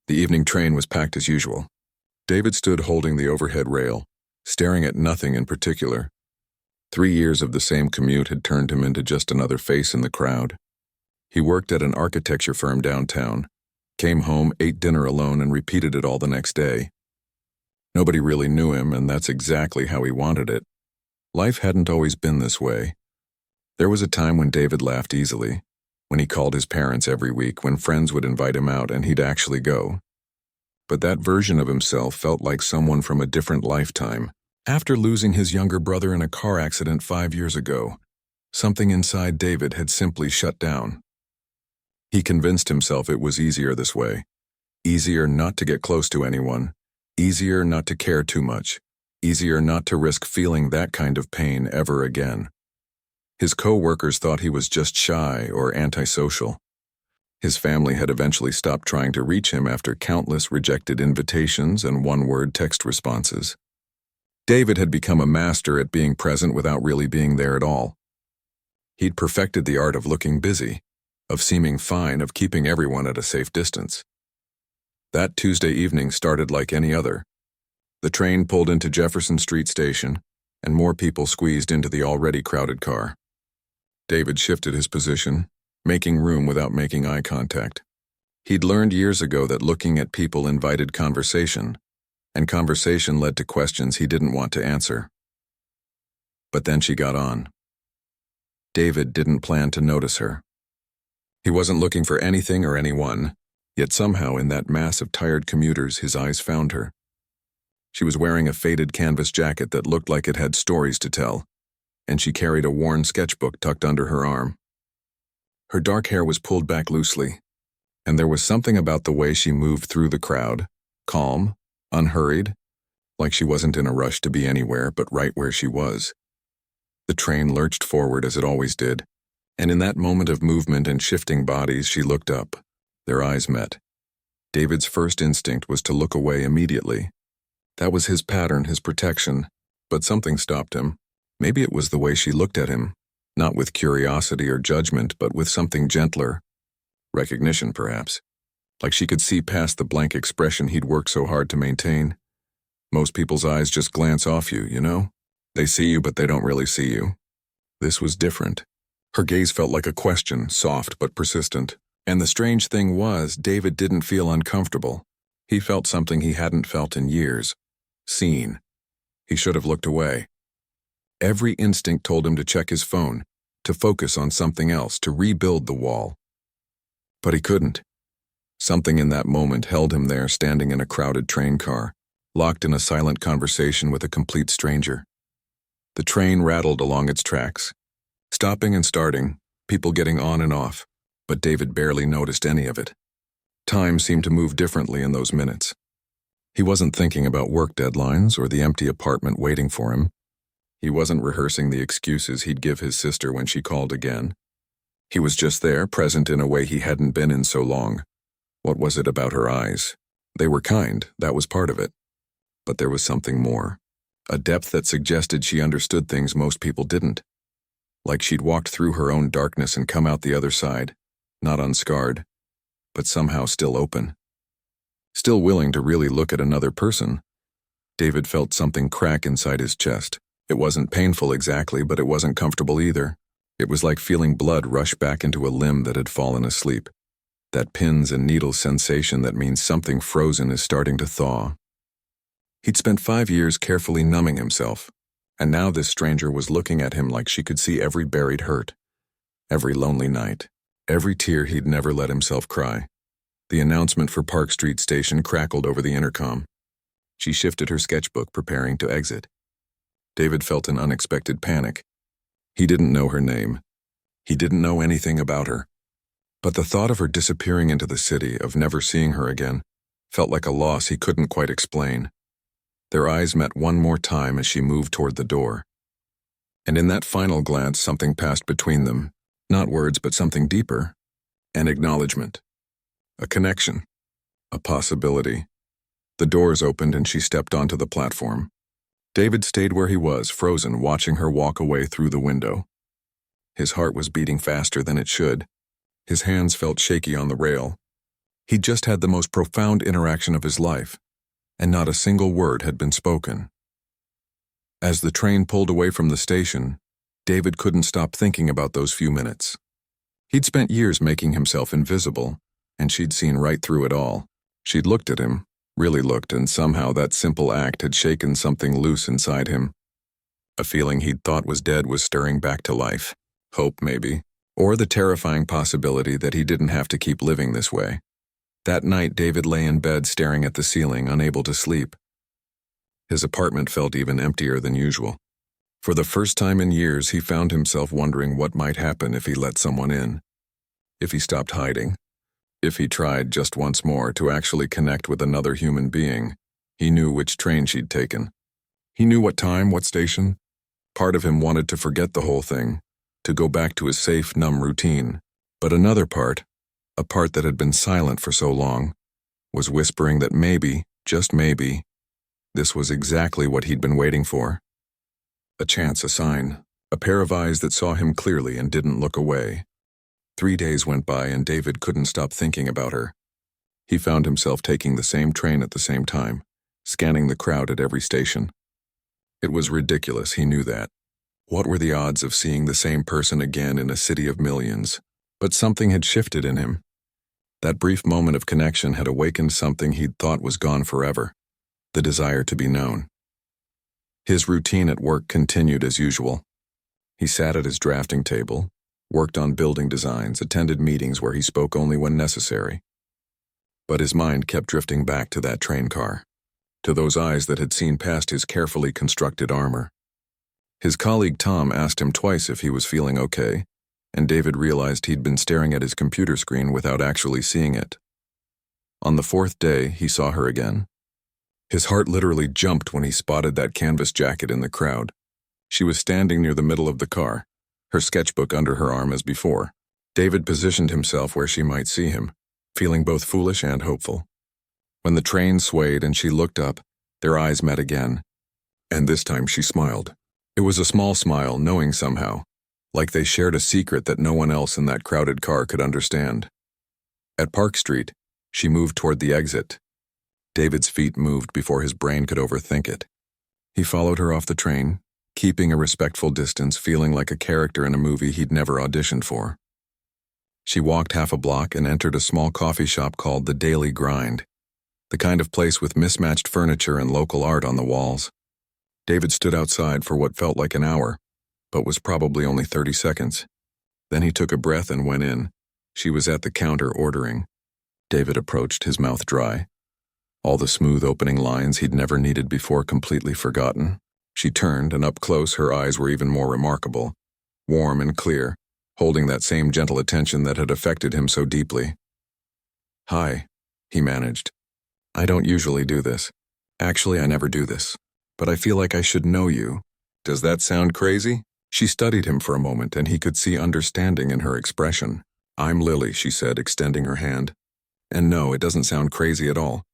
The evening train was packed as usual. David stood holding the overhead rail, staring at nothing in particular. 3 years of the same commute had turned him into just another face in the crowd. He worked at an architecture firm downtown, came home, ate dinner alone, and repeated it all the next day. Nobody really knew him, and that's exactly how he wanted it. Life hadn't always been this way. There was a time when David laughed easily, when he called his parents every week, when friends would invite him out and he'd actually go. But that version of himself felt like someone from a different lifetime. After losing his younger brother in a car accident 5 years ago, something inside David had simply shut down. He convinced himself it was easier this way. Easier not to get close to anyone. Easier not to care too much. Easier not to risk feeling that kind of pain ever again. His co-workers thought he was just shy or antisocial. His family had eventually stopped trying to reach him after countless rejected invitations and one-word text responses. David had become a master at being present without really being there at all. He'd perfected the art of looking busy, of seeming fine, of keeping everyone at a safe distance. That Tuesday evening started like any other. The train pulled into Jefferson Street Station, and more people squeezed into the already crowded car. David shifted his position, making room without making eye contact. He'd learned years ago that looking at people invited conversation, and conversation led to questions he didn't want to answer. But then she got on. David didn't plan to notice her. He wasn't looking for anything or anyone, yet somehow in that mass of tired commuters his eyes found her. She was wearing a faded canvas jacket that looked like it had stories to tell, and she carried a worn sketchbook tucked under her arm. Her dark hair was pulled back loosely, and there was something about the way she moved through the crowd, calm, unhurried, like she wasn't in a rush to be anywhere but right where she was. The train lurched forward as it always did, and in that moment of movement and shifting bodies she looked up. Their eyes met. David's first instinct was to look away immediately. That was his pattern, his protection, but something stopped him. Maybe it was the way she looked at him, not with curiosity or judgment, but with something gentler. Recognition, perhaps. Like she could see past the blank expression he'd worked so hard to maintain. Most people's eyes just glance off you, you know? They see you, but they don't really see you. This was different. Her gaze felt like a question, soft but persistent. And the strange thing was, David didn't feel uncomfortable. He felt something he hadn't felt in years. Seen. He should have looked away. Every instinct told him to check his phone, to focus on something else, to rebuild the wall. But he couldn't. Something in that moment held him there, standing in a crowded train car, locked in a silent conversation with a complete stranger. The train rattled along its tracks, stopping and starting, people getting on and off, but David barely noticed any of it. Time seemed to move differently in those minutes. He wasn't thinking about work deadlines or the empty apartment waiting for him. He wasn't rehearsing the excuses he'd give his sister when she called again. He was just there, present in a way he hadn't been in so long. What was it about her eyes? They were kind, that was part of it. But there was something more. A depth that suggested she understood things most people didn't. Like she'd walked through her own darkness and come out the other side, not unscarred, but somehow still open. Still willing to really look at another person. David felt something crack inside his chest. It wasn't painful exactly, but it wasn't comfortable either. It was like feeling blood rush back into a limb that had fallen asleep. That pins and needles sensation that means something frozen is starting to thaw. He'd spent 5 years carefully numbing himself, and now this stranger was looking at him like she could see every buried hurt, every lonely night, every tear he'd never let himself cry. The announcement for Park Street Station crackled over the intercom. She shifted her sketchbook, preparing to exit. David felt an unexpected panic. He didn't know her name. He didn't know anything about her. But the thought of her disappearing into the city, of never seeing her again, felt like a loss he couldn't quite explain. Their eyes met one more time as she moved toward the door. And in that final glance, something passed between them. Not words, but something deeper. An acknowledgement. A connection. A possibility. The doors opened and she stepped onto the platform. David stayed where he was, frozen, watching her walk away through the window. His heart was beating faster than it should. His hands felt shaky on the rail. He'd just had the most profound interaction of his life, and not a single word had been spoken. As the train pulled away from the station, David couldn't stop thinking about those few minutes. He'd spent years making himself invisible, and she'd seen right through it all. She'd looked at him, really looked, and somehow that simple act had shaken something loose inside him. A feeling he'd thought was dead was stirring back to life. Hope, maybe. Or the terrifying possibility that he didn't have to keep living this way. That night, David lay in bed staring at the ceiling, unable to sleep. His apartment felt even emptier than usual. For the first time in years, he found himself wondering what might happen if he let someone in. If he stopped hiding. If he tried just once more to actually connect with another human being. He knew which train she'd taken. He knew what time, what station. Part of him wanted to forget the whole thing, to go back to his safe, numb routine. But another part, a part that had been silent for so long, was whispering that maybe, just maybe, this was exactly what he'd been waiting for. A chance, a sign, a pair of eyes that saw him clearly and didn't look away. 3 days went by and David couldn't stop thinking about her. He found himself taking the same train at the same time, scanning the crowd at every station. It was ridiculous, he knew that. What were the odds of seeing the same person again in a city of millions? But something had shifted in him. That brief moment of connection had awakened something he'd thought was gone forever, the desire to be known. His routine at work continued as usual. He sat at his drafting table, worked on building designs, attended meetings where he spoke only when necessary. But his mind kept drifting back to that train car, to those eyes that had seen past his carefully constructed armor. His colleague Tom asked him twice if he was feeling okay, and David realized he'd been staring at his computer screen without actually seeing it. On the 4th day, he saw her again. His heart literally jumped when he spotted that canvas jacket in the crowd. She was standing near the middle of the car, her sketchbook under her arm as before. David positioned himself where she might see him, feeling both foolish and hopeful. When the train swayed and she looked up, their eyes met again, and this time she smiled. It was a small smile, knowing somehow, like they shared a secret that no one else in that crowded car could understand. At Park Street, she moved toward the exit. David's feet moved before his brain could overthink it. He followed her off the train, keeping a respectful distance, feeling like a character in a movie he'd never auditioned for. She walked half a block and entered a small coffee shop called The Daily Grind, the kind of place with mismatched furniture and local art on the walls. David stood outside for what felt like an hour, but was probably only 30 seconds. Then he took a breath and went in. She was at the counter ordering. David approached, his mouth dry. All the smooth opening lines he'd never needed before completely forgotten. She turned, and up close her eyes were even more remarkable, warm and clear, holding that same gentle attention that had affected him so deeply. "Hi," he managed. "I don't usually do this. Actually, I never do this. But I feel like I should know you. Does that sound crazy?" She studied him for a moment, and he could see understanding in her expression. "I'm Lily," she said, extending her hand. "And no, it doesn't sound crazy at all."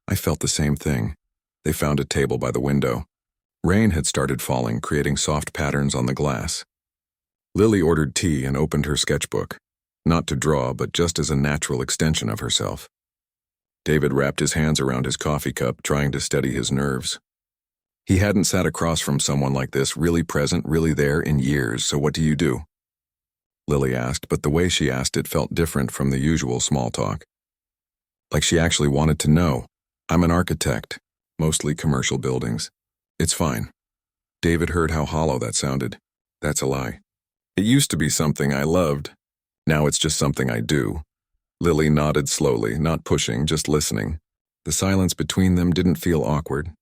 I felt the same thing. They found a table by the window. Rain had started falling, creating soft patterns on the glass. Lily ordered tea and opened her sketchbook, not to draw, but just as a natural extension of herself. David wrapped his hands around his coffee cup, trying to steady his nerves. He hadn't sat across from someone like this, really present, really there, in years. "So what do you do?" Lily asked, but the way she asked it felt different from the usual small talk. Like she actually wanted to know. "I'm an architect, mostly commercial buildings." "It's fine." David heard how hollow that sounded. "That's a lie. It used to be something I loved. Now it's just something I do." Lily nodded slowly, not pushing, just listening. The silence between them didn't feel awkward.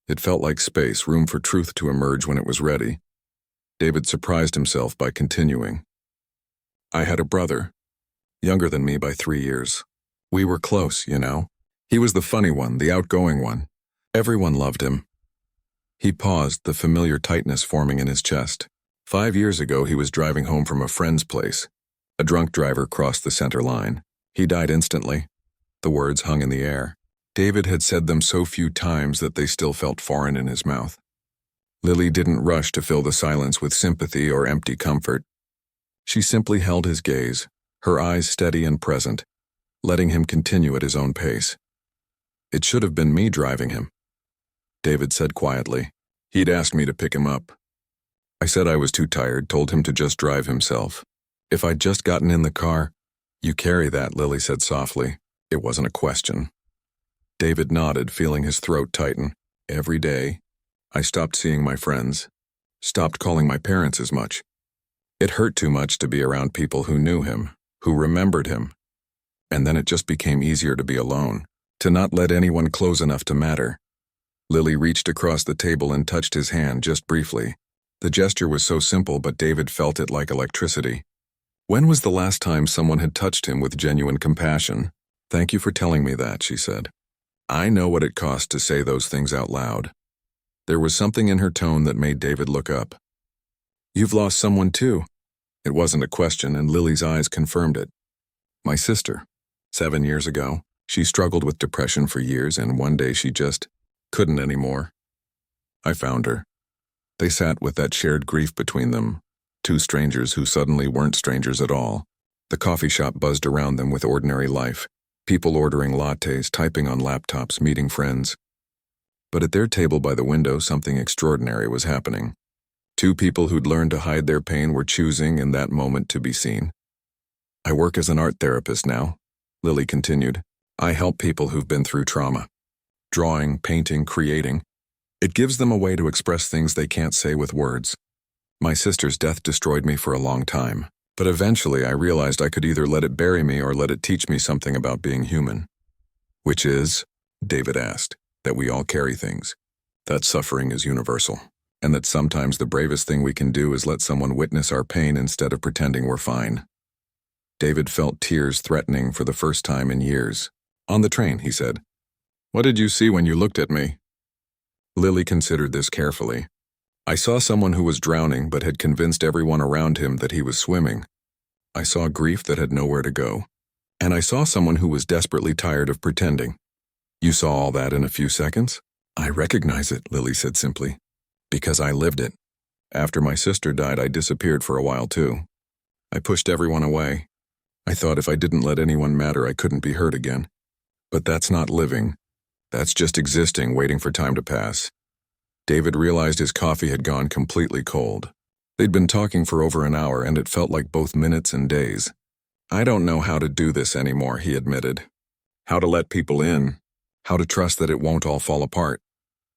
It felt like space, room for truth to emerge when it was ready. David surprised himself by continuing. "I had a brother, younger than me by 3 years. We were close, you know. He was the funny one, the outgoing one. Everyone loved him." He paused, the familiar tightness forming in his chest. 5 years ago, he was driving home from a friend's place. A drunk driver crossed the center line. He died instantly. The words hung in the air. David had said them so few times that they still felt foreign in his mouth. Lily didn't rush to fill the silence with sympathy or empty comfort. She simply held his gaze, her eyes steady and present, letting him continue at his own pace. It should have been me driving him, David said quietly. He'd asked me to pick him up. I said I was too tired, told him to just drive himself. If I'd just gotten in the car. You carry that, Lily said softly. It wasn't a question. David nodded, feeling his throat tighten. Every day, I stopped seeing my friends, stopped calling my parents as much. It hurt too much to be around people who knew him, who remembered him. And then it just became easier to be alone, to not let anyone close enough to matter. Lily reached across the table and touched his hand just briefly. The gesture was so simple, but David felt it like electricity. When was the last time someone had touched him with genuine compassion? Thank you for telling me that, she said. I know what it cost to say those things out loud. There was something in her tone that made David look up. You've lost someone too. It wasn't a question, and Lily's eyes confirmed it. My sister. 7 years ago, she struggled with depression for years, and one day she just couldn't anymore. I found her. They sat with that shared grief between them, two strangers who suddenly weren't strangers at all. The coffee shop buzzed around them with ordinary life, people ordering lattes, typing on laptops, meeting friends. But at their table by the window, something extraordinary was happening. Two people who'd learned to hide their pain were choosing in that moment to be seen. I work as an art therapist now, Lily continued. I help people who've been through trauma. Drawing, painting, creating. It gives them a way to express things they can't say with words. My sister's death destroyed me for a long time, but eventually I realized I could either let it bury me or let it teach me something about being human. Which is, David asked, that we all carry things, that suffering is universal, and that sometimes the bravest thing we can do is let someone witness our pain instead of pretending we're fine. David felt tears threatening for the first time in years. On the train, he said. What did you see when you looked at me? Lily considered this carefully. I saw someone who was drowning but had convinced everyone around him that he was swimming. I saw grief that had nowhere to go. And I saw someone who was desperately tired of pretending. You saw all that in a few seconds? I recognize it, Lily said simply. Because I lived it. After my sister died, I disappeared for a while too. I pushed everyone away. I thought if I didn't let anyone matter, I couldn't be hurt again. But that's not living. That's just existing, waiting for time to pass. David realized his coffee had gone completely cold. They'd been talking for over an hour, and it felt like both minutes and days. I don't know how to do this anymore, he admitted. How to let people in. How to trust that it won't all fall apart.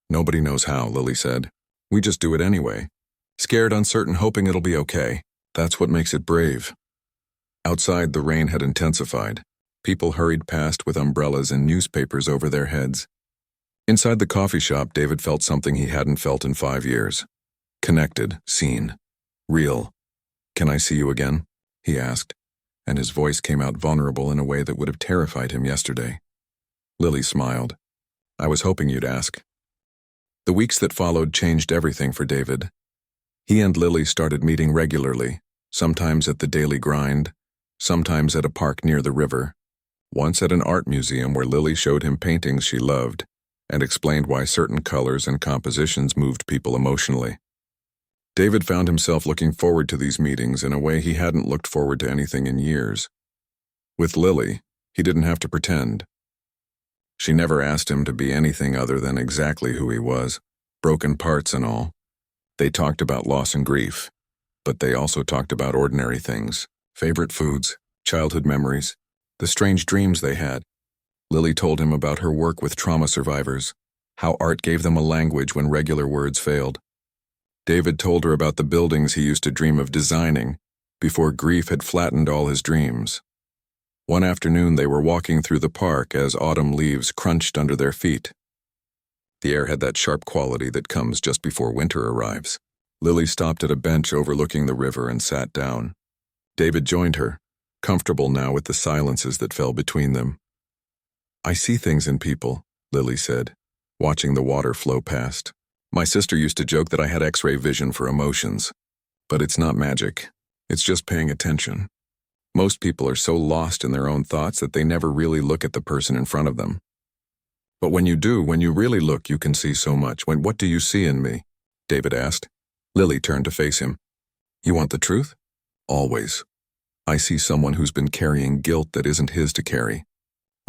Nobody knows how, Lily said. We just do it anyway. Scared, uncertain, hoping it'll be okay. That's what makes it brave. Outside, the rain had intensified. People hurried past with umbrellas and newspapers over their heads. Inside the coffee shop, David felt something he hadn't felt in 5 years. Connected, seen, real. Can I see you again? He asked, and his voice came out vulnerable in a way that would have terrified him yesterday. Lily smiled. I was hoping you'd ask. The weeks that followed changed everything for David. He and Lily started meeting regularly, sometimes at the daily grind, sometimes at a park near the river, once at an art museum where Lily showed him paintings she loved and explained why certain colors and compositions moved people emotionally. David found himself looking forward to these meetings in a way he hadn't looked forward to anything in years. With Lily, he didn't have to pretend. She never asked him to be anything other than exactly who he was, broken parts and all. They talked about loss and grief, but they also talked about ordinary things, favorite foods, childhood memories, the strange dreams they had. Lily told him about her work with trauma survivors, how art gave them a language when regular words failed. David told her about the buildings he used to dream of designing before grief had flattened all his dreams. One afternoon they were walking through the park as autumn leaves crunched under their feet. The air had that sharp quality that comes just before winter arrives. Lily stopped at a bench overlooking the river and sat down. David joined her, comfortable now with the silences that fell between them. I see things in people, Lily said, watching the water flow past. My sister used to joke that I had X-ray vision for emotions. But it's not magic. It's just paying attention. Most people are so lost in their own thoughts that they never really look at the person in front of them. But when you do, when you really look, you can see so much. What do you see in me? David asked. Lily turned to face him. You want the truth? Always. I see someone who's been carrying guilt that isn't his to carry.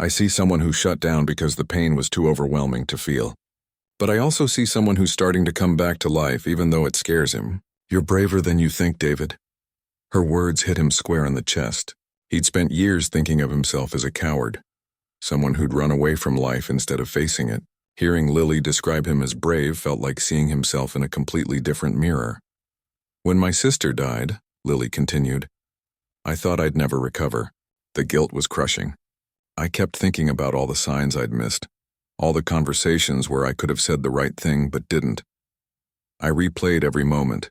I see someone who shut down because the pain was too overwhelming to feel. But I also see someone who's starting to come back to life even though it scares him. You're braver than you think, David. Her words hit him square in the chest. He'd spent years thinking of himself as a coward, someone who'd run away from life instead of facing it. Hearing Lily describe him as brave felt like seeing himself in a completely different mirror. When my sister died, Lily continued, I thought I'd never recover. The guilt was crushing. I kept thinking about all the signs I'd missed, all the conversations where I could have said the right thing but didn't. I replayed every moment,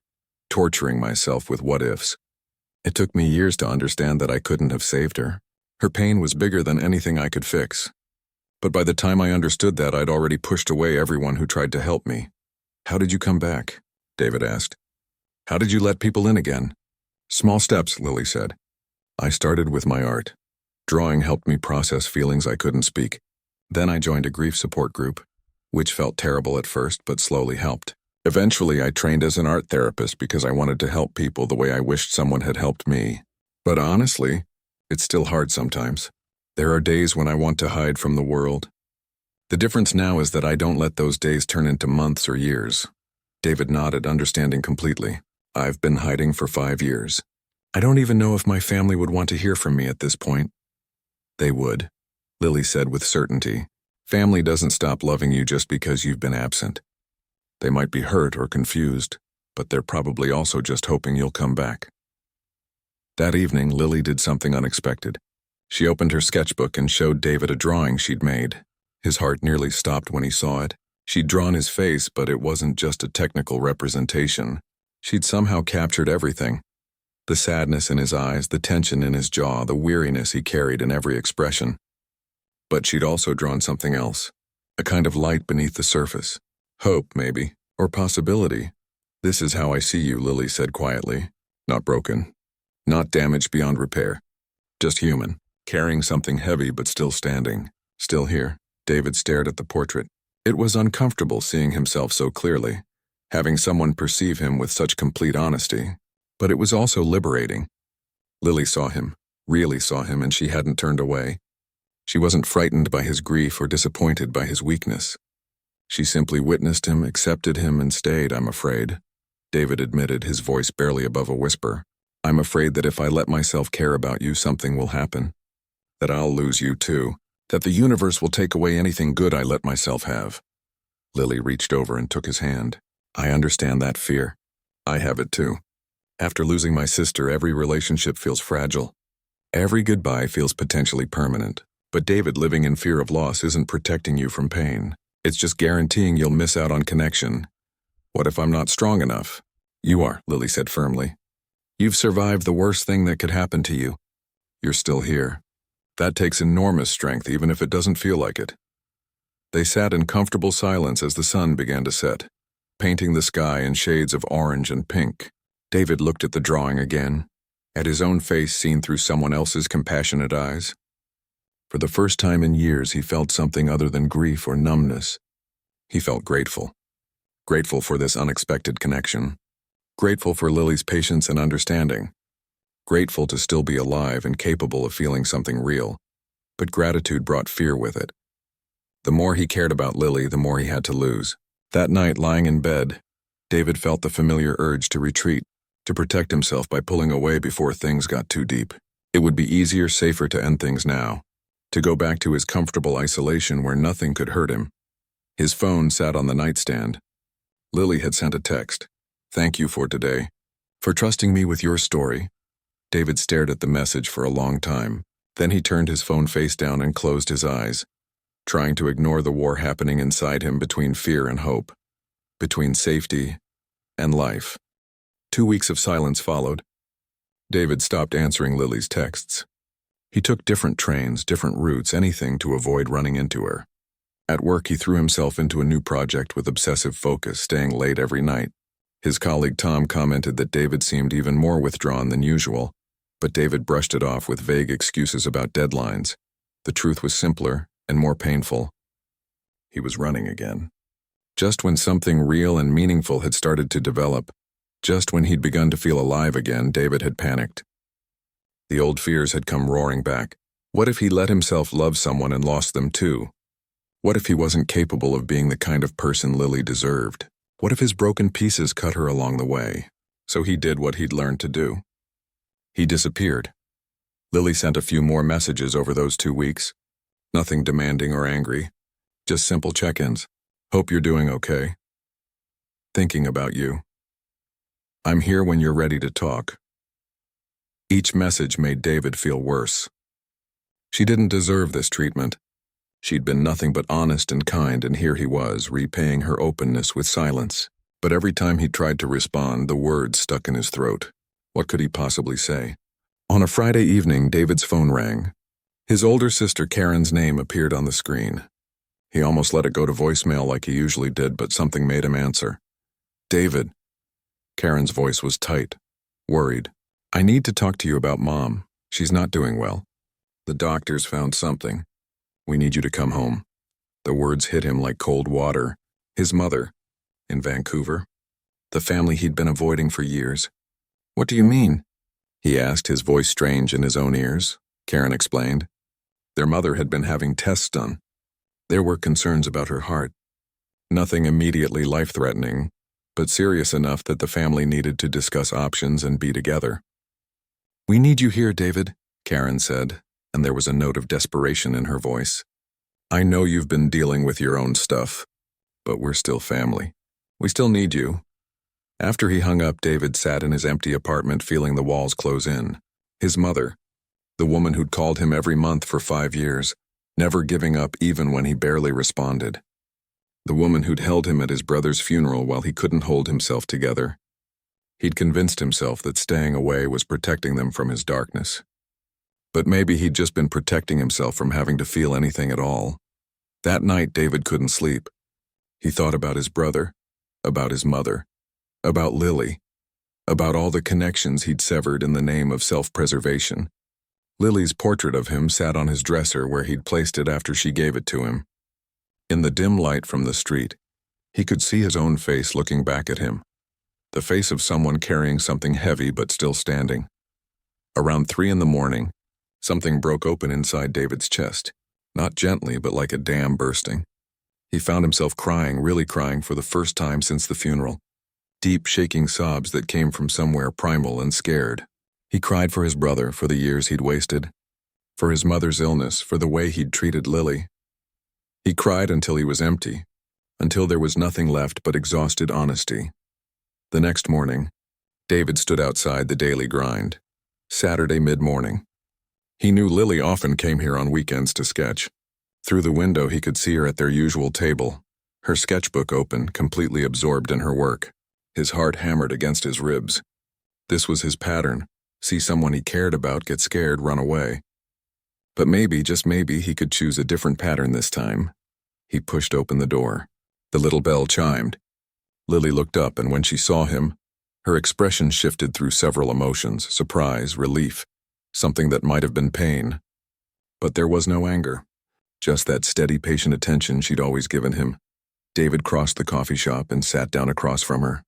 torturing myself with what-ifs. It took me years to understand that I couldn't have saved her. Her pain was bigger than anything I could fix. But by the time I understood that, I'd already pushed away everyone who tried to help me. How did you come back? David asked. How did you let people in again? Small steps, Lily said. I started with my art. Drawing helped me process feelings I couldn't speak. Then I joined a grief support group, which felt terrible at first but slowly helped. Eventually, I trained as an art therapist because I wanted to help people the way I wished someone had helped me. But honestly, it's still hard sometimes. There are days when I want to hide from the world. The difference now is that I don't let those days turn into months or years. David nodded, understanding completely. I've been hiding for 5 years. I don't even know if my family would want to hear from me at this point. They would, Lily said with certainty. Family doesn't stop loving you just because you've been absent. They might be hurt or confused, but they're probably also just hoping you'll come back. That evening, Lily did something unexpected. She opened her sketchbook and showed David a drawing she'd made. His heart nearly stopped when he saw it. She'd drawn his face, but it wasn't just a technical representation. She'd somehow captured everything. The sadness in his eyes, the tension in his jaw, the weariness he carried in every expression. But she'd also drawn something else, a kind of light beneath the surface. Hope, maybe, or possibility. This is how I see you, Lily said quietly. Not broken, not damaged beyond repair. Just human, carrying something heavy but still standing, still here. David stared at the portrait. It was uncomfortable seeing himself so clearly, having someone perceive him with such complete honesty. But it was also liberating. Lily saw him, really saw him, and she hadn't turned away. She wasn't frightened by his grief or disappointed by his weakness. She simply witnessed him, accepted him, and stayed, I'm afraid. David admitted, his voice barely above a whisper. I'm afraid that if I let myself care about you, something will happen. That I'll lose you too. That the universe will take away anything good I let myself have. Lily reached over and took his hand. I understand that fear. I have it too. After losing my sister, every relationship feels fragile. Every goodbye feels potentially permanent. But David, living in fear of loss isn't protecting you from pain. It's just guaranteeing you'll miss out on connection. What if I'm not strong enough? You are, Lily said firmly. You've survived the worst thing that could happen to you. You're still here. That takes enormous strength, even if it doesn't feel like it. They sat in comfortable silence as the sun began to set, painting the sky in shades of orange and pink. David looked at the drawing again, at his own face seen through someone else's compassionate eyes. For the first time in years, he felt something other than grief or numbness. He felt grateful. Grateful for this unexpected connection. Grateful for Lily's patience and understanding. Grateful to still be alive and capable of feeling something real. But gratitude brought fear with it. The more he cared about Lily, the more he had to lose. That night, lying in bed, David felt the familiar urge to retreat, to protect himself by pulling away before things got too deep. It would be easier, safer to end things now, to go back to his comfortable isolation where nothing could hurt him. His phone sat on the nightstand. Lily had sent a text. Thank you for today. For trusting me with your story. David stared at the message for a long time. Then he turned his phone face down and closed his eyes, trying to ignore the war happening inside him between fear and hope, between safety and life. 2 weeks of silence followed. David stopped answering Lily's texts. He took different trains, different routes, anything to avoid running into her. At work, he threw himself into a new project with obsessive focus, staying late every night. His colleague Tom commented that David seemed even more withdrawn than usual, but David brushed it off with vague excuses about deadlines. The truth was simpler and more painful. He was running again. Just when something real and meaningful had started to develop, just when he'd begun to feel alive again, David had panicked. The old fears had come roaring back. What if he let himself love someone and lost them too? What if he wasn't capable of being the kind of person Lily deserved? What if his broken pieces cut her along the way? So he did what he'd learned to do. He disappeared. Lily sent a few more messages over those 2 weeks. Nothing demanding or angry. Just simple check-ins. Hope you're doing okay. Thinking about you. I'm here when you're ready to talk. Each message made David feel worse. She didn't deserve this treatment. She'd been nothing but honest and kind, and here he was, repaying her openness with silence. But every time he tried to respond, the words stuck in his throat. What could he possibly say? On a Friday evening, David's phone rang. His older sister Karen's name appeared on the screen. He almost let it go to voicemail like he usually did, but something made him answer. David. Karen's voice was tight, worried. I need to talk to you about Mom. She's not doing well. The doctors found something. We need you to come home. The words hit him like cold water. His mother, in Vancouver. The family he'd been avoiding for years. What do you mean? He asked, his voice strange in his own ears. Karen explained. Their mother had been having tests done. There were concerns about her heart. Nothing immediately life-threatening, but serious enough that the family needed to discuss options and be together. We need you here, David, Karen said, and there was a note of desperation in her voice. I know you've been dealing with your own stuff, but we're still family. We still need you. After he hung up, David sat in his empty apartment feeling the walls close in. His mother, the woman who'd called him every month for 5 years, never giving up even when he barely responded. The woman who'd held him at his brother's funeral while he couldn't hold himself together. He'd convinced himself that staying away was protecting them from his darkness. But maybe he'd just been protecting himself from having to feel anything at all. That night, David couldn't sleep. He thought about his brother, about his mother, about Lily, about all the connections he'd severed in the name of self-preservation. Lily's portrait of him sat on his dresser where he'd placed it after she gave it to him. In the dim light from the street, he could see his own face looking back at him, the face of someone carrying something heavy but still standing. Around 3 a.m, something broke open inside David's chest, not gently but like a dam bursting. He found himself crying, really crying for the first time since the funeral. Deep, shaking sobs that came from somewhere primal and scared. He cried for his brother, for the years he'd wasted, for his mother's illness, for the way he'd treated Lily. He cried until he was empty, until there was nothing left but exhausted honesty. The next morning, David stood outside the daily grind. Saturday mid-morning. He knew Lily often came here on weekends to sketch. Through the window he could see her at their usual table, her sketchbook open, completely absorbed in her work. His heart hammered against his ribs. This was his pattern. See someone he cared about get scared, run away. But maybe, just maybe, he could choose a different pattern this time. He pushed open the door. The little bell chimed. Lily looked up, and when she saw him, her expression shifted through several emotions, surprise, relief, something that might have been pain. But there was no anger, just that steady, patient attention she'd always given him. David crossed the coffee shop and sat down across from her.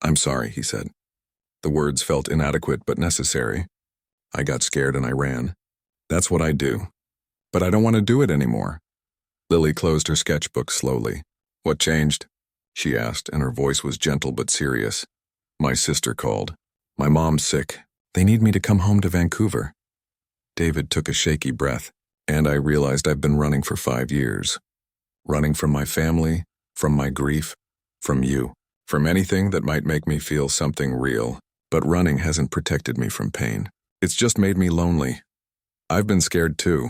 I'm sorry, he said. The words felt inadequate but necessary. I got scared and I ran. That's what I do. But I don't want to do it anymore. Lily closed her sketchbook slowly. What changed? She asked, and her voice was gentle but serious. My sister called. My mom's sick. They need me to come home to Vancouver. David took a shaky breath, and I realized I've been running for 5 years. Running from my family, from my grief, from you, from anything that might make me feel something real. But running hasn't protected me from pain. It's just made me lonely. I've been scared too,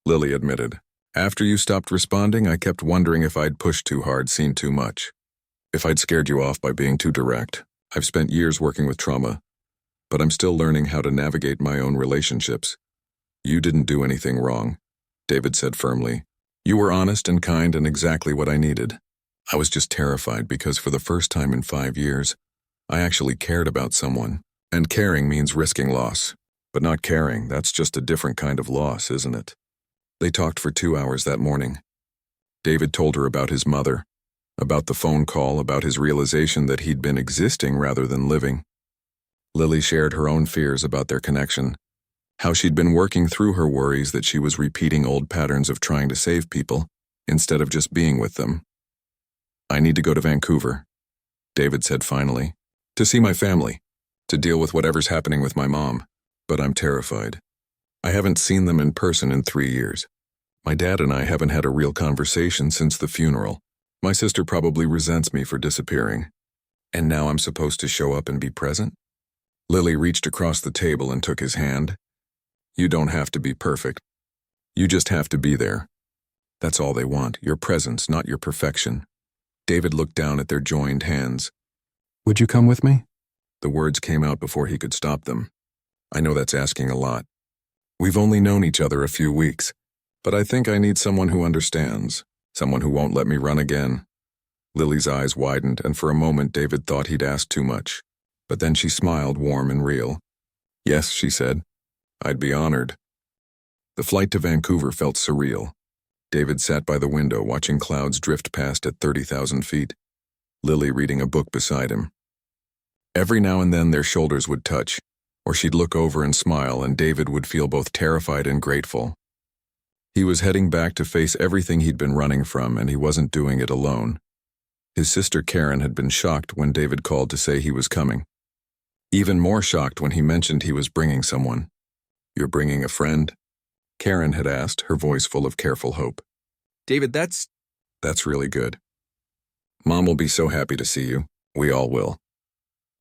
Lily admitted. After you stopped responding, I kept wondering if I'd pushed too hard, seen too much. If I'd scared you off by being too direct. I've spent years working with trauma, but I'm still learning how to navigate my own relationships. You didn't do anything wrong, David said firmly. You were honest and kind and exactly what I needed. I was just terrified because for the first time in 5 years, I actually cared about someone. And caring means risking loss. But not caring, that's just a different kind of loss, isn't it? They talked for 2 hours that morning. David told her about his mother, about the phone call, about his realization that he'd been existing rather than living. Lily shared her own fears about their connection. How she'd been working through her worries that she was repeating old patterns of trying to save people instead of just being with them. "I need to go to Vancouver," David said finally, "to see my family, to deal with whatever's happening with my mom, but I'm terrified. I haven't seen them in person in 3 years. My dad and I haven't had a real conversation since the funeral. My sister probably resents me for disappearing. And now I'm supposed to show up and be present?" Lily reached across the table and took his hand. "You don't have to be perfect. You just have to be there. That's all they want, your presence, not your perfection." David looked down at their joined hands. "Would you come with me?" The words came out before he could stop them. "I know that's asking a lot. We've only known each other a few weeks, but I think I need someone who understands, someone who won't let me run again." Lily's eyes widened, and for a moment David thought he'd asked too much. But then she smiled, warm and real. "Yes," she said. "I'd be honored." The flight to Vancouver felt surreal. David sat by the window watching clouds drift past at 30,000 feet, Lily reading a book beside him. Every now and then their shoulders would touch, or she'd look over and smile, and David would feel both terrified and grateful. He was heading back to face everything he'd been running from, and he wasn't doing it alone. His sister Karen had been shocked when David called to say he was coming. Even more shocked when he mentioned he was bringing someone. "You're bringing a friend?" Karen had asked, her voice full of careful hope. "David, that's really good. Mom will be so happy to see you. We all will."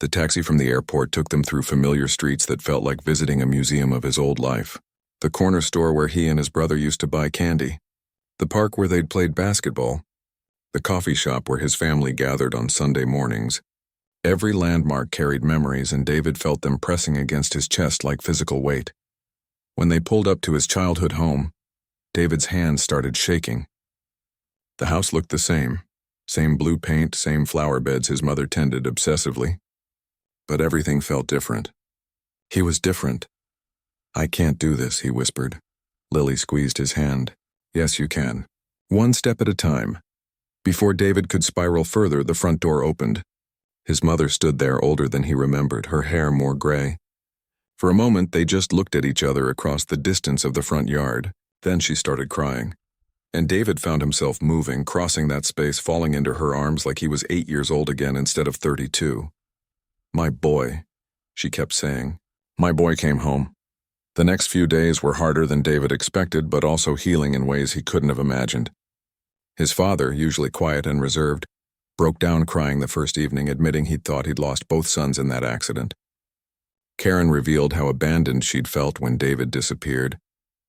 The taxi from the airport took them through familiar streets that felt like visiting a museum of his old life. The corner store where he and his brother used to buy candy. The park where they'd played basketball. The coffee shop where his family gathered on Sunday mornings. Every landmark carried memories, and David felt them pressing against his chest like physical weight. When they pulled up to his childhood home, David's hands started shaking. The house looked the same blue paint, same flower beds his mother tended obsessively. But everything felt different. He was different. "I can't do this," he whispered. Lily squeezed his hand. "Yes, you can. One step at a time." Before David could spiral further, the front door opened. His mother stood there, older than he remembered, her hair more gray. For a moment, they just looked at each other across the distance of the front yard. Then she started crying. And David found himself moving, crossing that space, falling into her arms like he was 8 years old again instead of 32. "My boy," she kept saying. "My boy came home." The next few days were harder than David expected, but also healing in ways he couldn't have imagined. His father, usually quiet and reserved, broke down crying the first evening, admitting he'd thought he'd lost both sons in that accident. Karen revealed how abandoned she'd felt when David disappeared,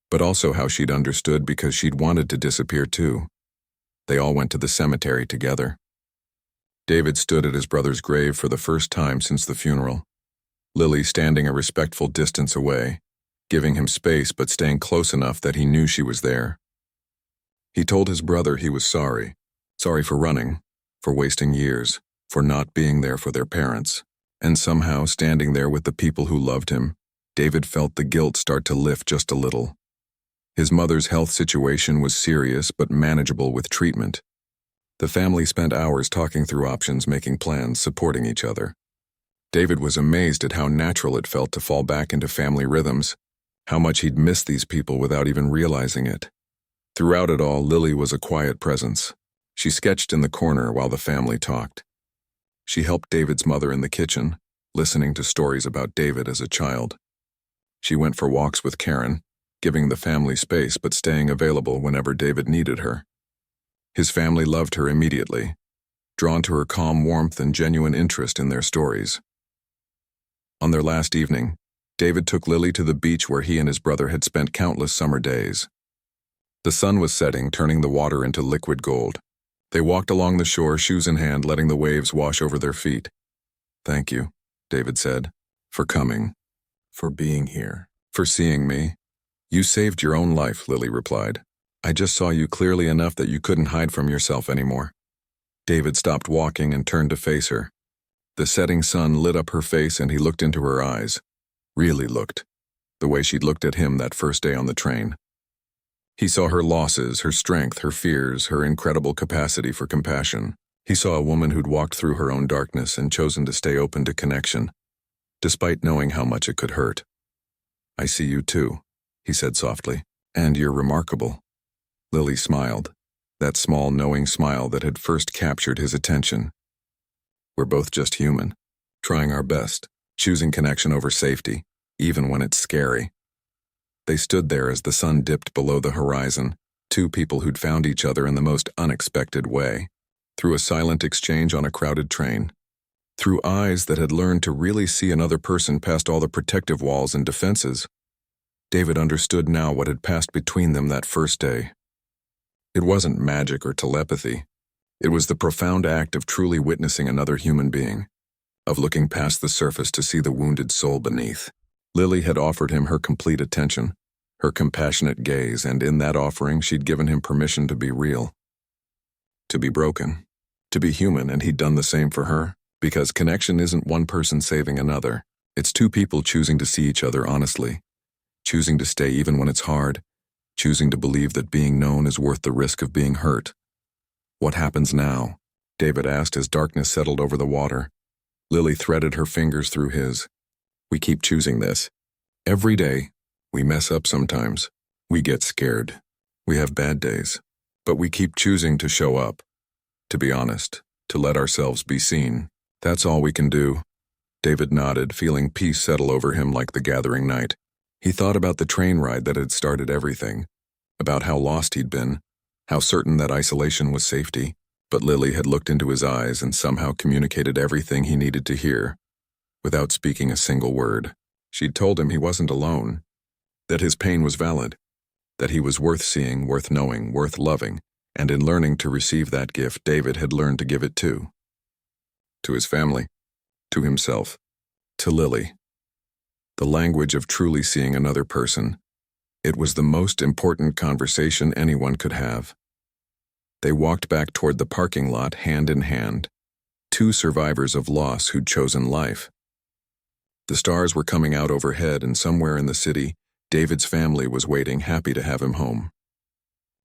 but also how she'd understood because she'd wanted to disappear too. They all went to the cemetery together. David stood at his brother's grave for the first time since the funeral, Lily standing a respectful distance away, giving him space but staying close enough that he knew she was there. He told his brother he was sorry for running, for wasting years, for not being there for their parents. And somehow, standing there with the people who loved him, David felt the guilt start to lift just a little. His mother's health situation was serious but manageable with treatment. The family spent hours talking through options, making plans, supporting each other. David was amazed at how natural it felt to fall back into family rhythms, how much he'd missed these people without even realizing it. Throughout it all, Lily was a quiet presence. She sketched in the corner while the family talked. She helped David's mother in the kitchen, listening to stories about David as a child. She went for walks with Karen, giving the family space but staying available whenever David needed her. His family loved her immediately, drawn to her calm warmth and genuine interest in their stories. On their last evening, David took Lily to the beach where he and his brother had spent countless summer days. The sun was setting, turning the water into liquid gold. They walked along the shore, shoes in hand, letting the waves wash over their feet. "Thank you," David said, "for coming, for being here, for seeing me." "You saved your own life," Lily replied. "I just saw you clearly enough that you couldn't hide from yourself anymore." David stopped walking and turned to face her. The setting sun lit up her face and he looked into her eyes. Really looked. The way she'd looked at him that first day on the train. He saw her losses, her strength, her fears, her incredible capacity for compassion. He saw a woman who'd walked through her own darkness and chosen to stay open to connection, despite knowing how much it could hurt. I see you too, he said softly. And you're remarkable. Lily smiled, that small knowing smile that had first captured his attention. We're both just human, trying our best, choosing connection over safety, even when it's scary. They stood there as the sun dipped below the horizon, two people who'd found each other in the most unexpected way, through a silent exchange on a crowded train, through eyes that had learned to really see another person past all the protective walls and defenses. David understood now what had passed between them that first day. It wasn't magic or telepathy. It was the profound act of truly witnessing another human being, of looking past the surface to see the wounded soul beneath. Lily had offered him her complete attention, her compassionate gaze, and in that offering she'd given him permission to be real, to be broken, to be human, and he'd done the same for her, because connection isn't one person saving another. It's two people choosing to see each other honestly, choosing to stay even when it's hard, choosing to believe that being known is worth the risk of being hurt. What happens now? David asked as darkness settled over the water. Lily threaded her fingers through his. We keep choosing this. Every day, we mess up sometimes. We get scared. We have bad days. But we keep choosing to show up, to be honest, to let ourselves be seen. That's all we can do. David nodded, feeling peace settle over him like the gathering night. He thought about the train ride that had started everything, about how lost he'd been, how certain that isolation was safety, but Lily had looked into his eyes and somehow communicated everything he needed to hear, without speaking a single word. She'd told him he wasn't alone, that his pain was valid, that he was worth seeing, worth knowing, worth loving, and in learning to receive that gift, David had learned to give it too. To his family, to himself, to Lily. The language of truly seeing another person. It was the most important conversation anyone could have. They walked back toward the parking lot hand in hand, two survivors of loss who'd chosen life. The stars were coming out overhead, and somewhere in the city, David's family was waiting, happy to have him home.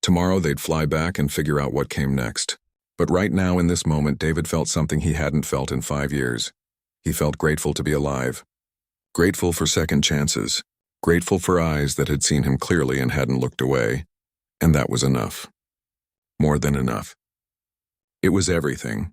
Tomorrow they'd fly back and figure out what came next. But right now, in this moment, David felt something he hadn't felt in 5 years. He felt grateful to be alive. Grateful for second chances. Grateful for eyes that had seen him clearly and hadn't looked away. And that was enough. More than enough. It was everything.